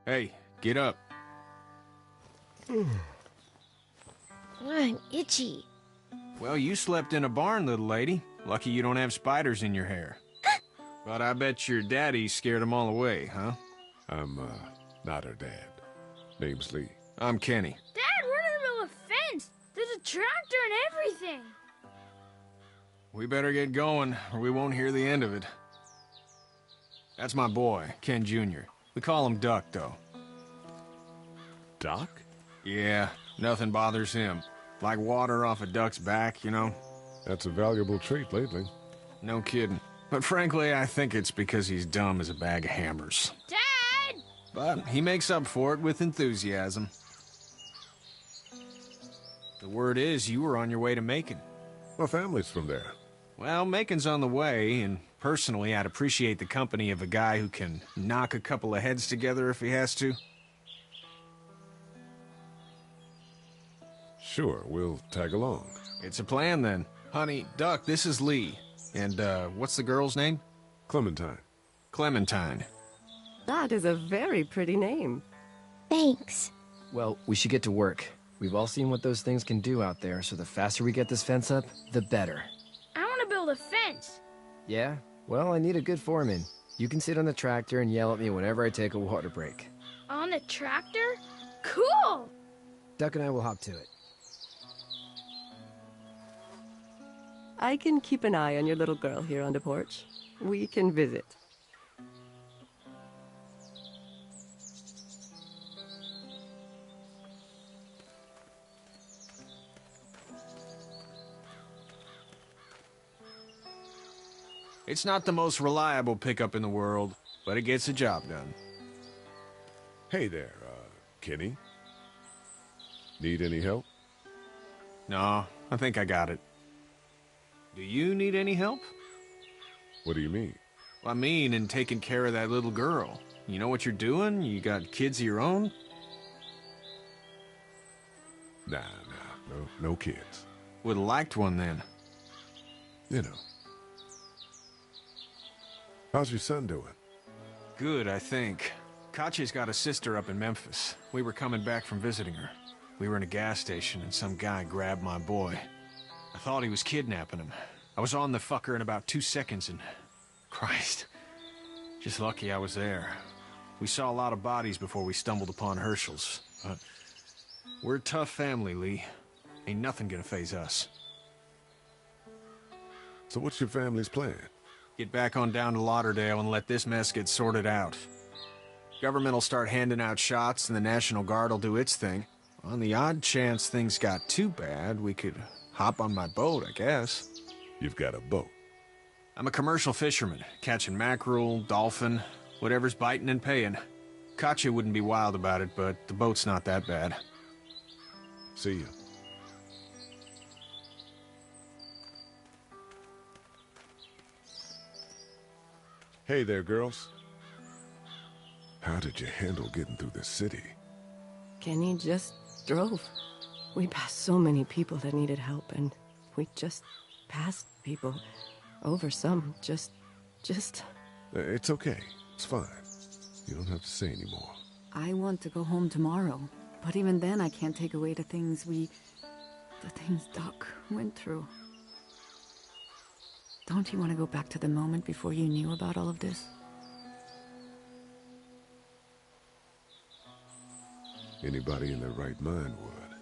Hey, get up. I'm itchy. Well, you slept in a barn, little lady. Lucky you don't have spiders in your hair. But I bet your daddy scared them all away, huh? I'm, not her dad. Name's Lee. I'm Kenny. Dad, we're in the middle of a fence. There's a tractor and everything. We better get going, or we won't hear the end of it. That's my boy, Ken Jr. We call him Duck, though. Doc? Yeah, nothing bothers him. Like water off a duck's back, you know? That's a valuable trait lately. No kidding. But frankly, I think it's because he's dumb as a bag of hammers. Dad! But he makes up for it with enthusiasm. The word is you were on your way to Macon. My family's from there. Well, Macon's on the way, and personally, I'd appreciate the company of a guy who can knock a couple of heads together if he has to. Sure, we'll tag along. It's a plan, then. Honey, Duck, this is Lee. And, what's the girl's name? Clementine. Clementine. That is a very pretty name. Thanks. Well, we should get to work. We've all seen what those things can do out there, so the faster we get this fence up, the better. I want to build a fence. Yeah? Well, I need a good foreman. You can sit on the tractor and yell at me whenever I take a water break. On the tractor? Cool! Duck and I will hop to it. I can keep an eye on your little girl here on the porch. We can visit. It's not the most reliable pickup in the world, but it gets the job done. Hey there, Kenny. Need any help? No, I think I got it. Do you need any help? What do you mean? I mean, in taking care of that little girl. You know what you're doing? You got kids of your own? Nah, no kids. Would've liked one then. You know. How's your son doing? Good, I think. Katya's got a sister up in Memphis. We were coming back from visiting her. We were in a gas station and some guy grabbed my boy. I thought he was kidnapping him. I was on the fucker in about 2 seconds and... Christ. Just lucky I was there. We saw a lot of bodies before we stumbled upon Herschel's. But we're a tough family, Lee. Ain't nothing gonna faze us. So what's your family's plan? Get back on down to Lauderdale and let this mess get sorted out. Government will start handing out shots and the National Guard will do its thing. On the odd chance things got too bad, we could hop on my boat, I guess. You've got a boat. I'm a commercial fisherman, catching mackerel, dolphin, whatever's biting and paying. Katya wouldn't be wild about it, but the boat's not that bad. See ya. Hey there, girls. How did you handle getting through the city? Kenny just drove. We passed so many people that needed help, and we just passed people. Over some, just... It's okay. It's fine. You don't have to say anymore. I want to go home tomorrow, but even then I can't take away the things Doc went through. Don't you want to go back to the moment before you knew about all of this? Anybody in their right mind would.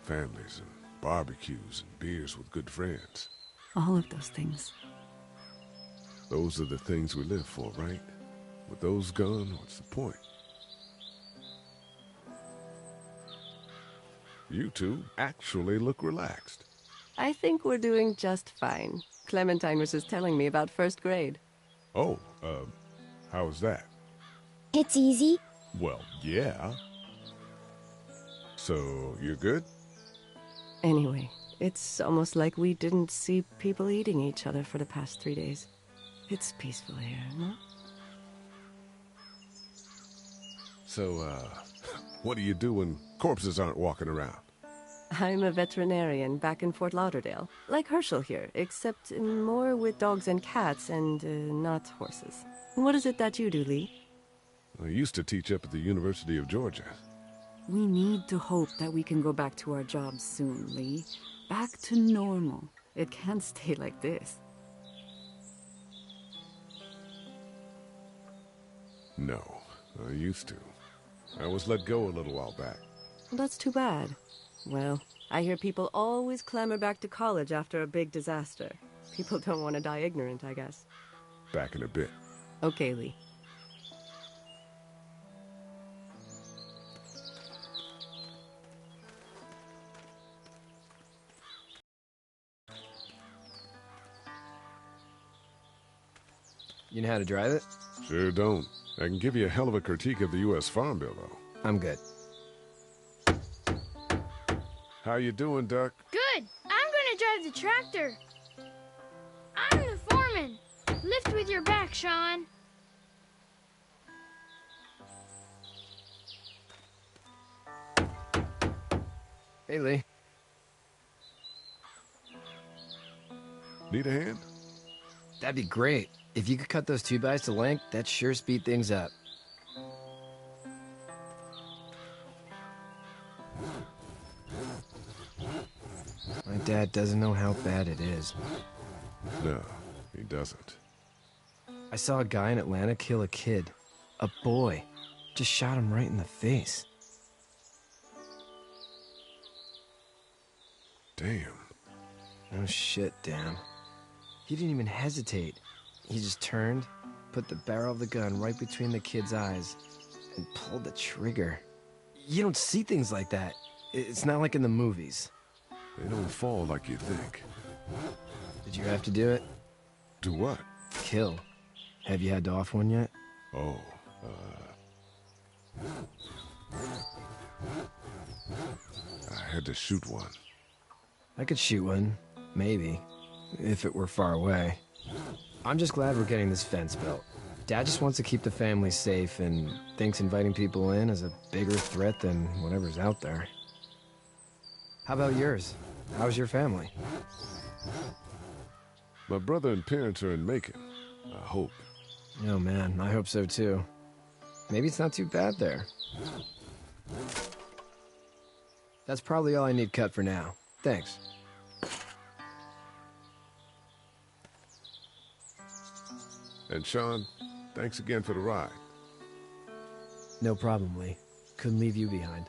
Families and barbecues and beers with good friends. All of those things. Those are the things we live for, right? With those gone, what's the point? You two actually look relaxed. I think we're doing just fine. Clementine was just telling me about first grade. Oh, how was that? It's easy. Well, yeah. So, you're good? Anyway, it's almost like we didn't see people eating each other for the past 3 days. It's peaceful here, no? So, what do you do when corpses aren't walking around? I'm a veterinarian back in Fort Lauderdale. Like Herschel here, except more with dogs and cats and not horses. What is it that you do, Lee? I used to teach up at the University of Georgia. We need to hope that we can go back to our jobs soon, Lee. Back to normal. It can't stay like this. No, I used to. I was let go a little while back. Well, that's too bad. Well, I hear people always clamor back to college after a big disaster. People don't want to die ignorant, I guess. Back in a bit. Okay, Lee. You know how to drive it? Sure don't. I can give you a hell of a critique of the U.S. Farm Bill, though. I'm good. How you doing, Duck? Good. I'm gonna drive the tractor. I'm the foreman. Lift with your back, Sean. Hey, Lee. Need a hand? That'd be great. If you could cut those 2x to length, that'd sure speed things up. My dad doesn't know how bad it is. No, he doesn't. I saw a guy in Atlanta kill a kid. A boy. Just shot him right in the face. Damn. Oh shit, damn. He didn't even hesitate. He just turned, put the barrel of the gun right between the kid's eyes, and pulled the trigger. You don't see things like that. It's not like in the movies. They don't fall like you think. Did you have to do it? Do what? Kill. Have you had to off one yet? Oh, I had to shoot one. I could shoot one. Maybe. If it were far away. I'm just glad we're getting this fence built. Dad just wants to keep the family safe and thinks inviting people in is a bigger threat than whatever's out there. How about yours? How's your family? My brother and parents are in Macon. I hope. Oh man, I hope so too. Maybe it's not too bad there. That's probably all I need cut for now. Thanks. And Sean, thanks again for the ride. No problem, Lee. Couldn't leave you behind.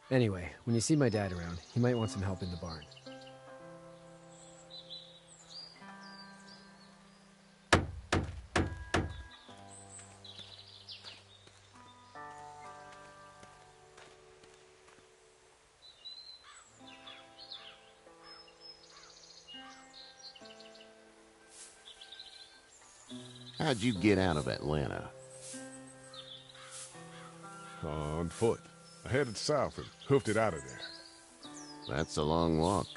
Anyway, when you see my dad around, he might want some help in the barn. How'd you get out of Atlanta? On foot. I headed south and hoofed it out of there. That's a long walk.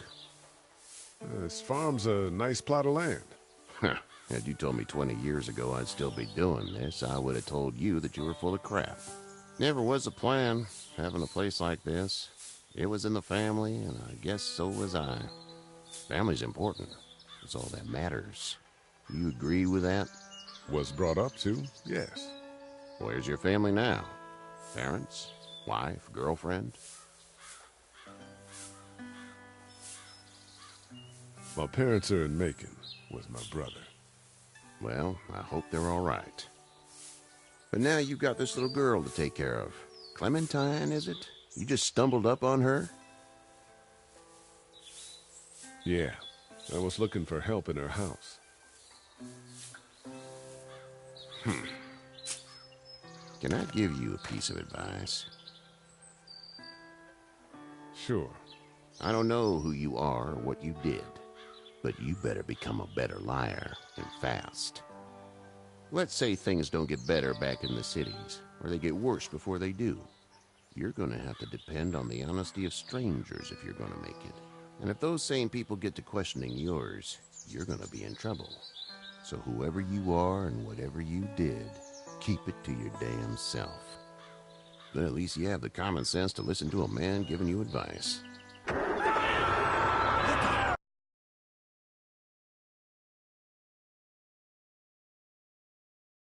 This farm's a nice plot of land. Huh. Had you told me 20 years ago I'd still be doing this, I would have told you that you were full of crap. Never was a plan, having a place like this. It was in the family, and I guess so was I. Family's important. It's all that matters. You agree with that? Was brought up to, yes. Where's your family now? Parents? Wife? Girlfriend? My parents are in Macon with my brother. Well, I hope they're all right. But now you've got this little girl to take care of. Clementine, is it? You just stumbled up on her? Yeah, I was looking for help in her house. Can I give you a piece of advice? Sure. I don't know who you are or what you did, but you better become a better liar, and fast. Let's say things don't get better back in the cities, or they get worse before they do. You're gonna have to depend on the honesty of strangers if you're gonna make it. And if those same people get to questioning yours, you're gonna be in trouble. So whoever you are and whatever you did, keep it to your damn self. Then at least you have the common sense to listen to a man giving you advice.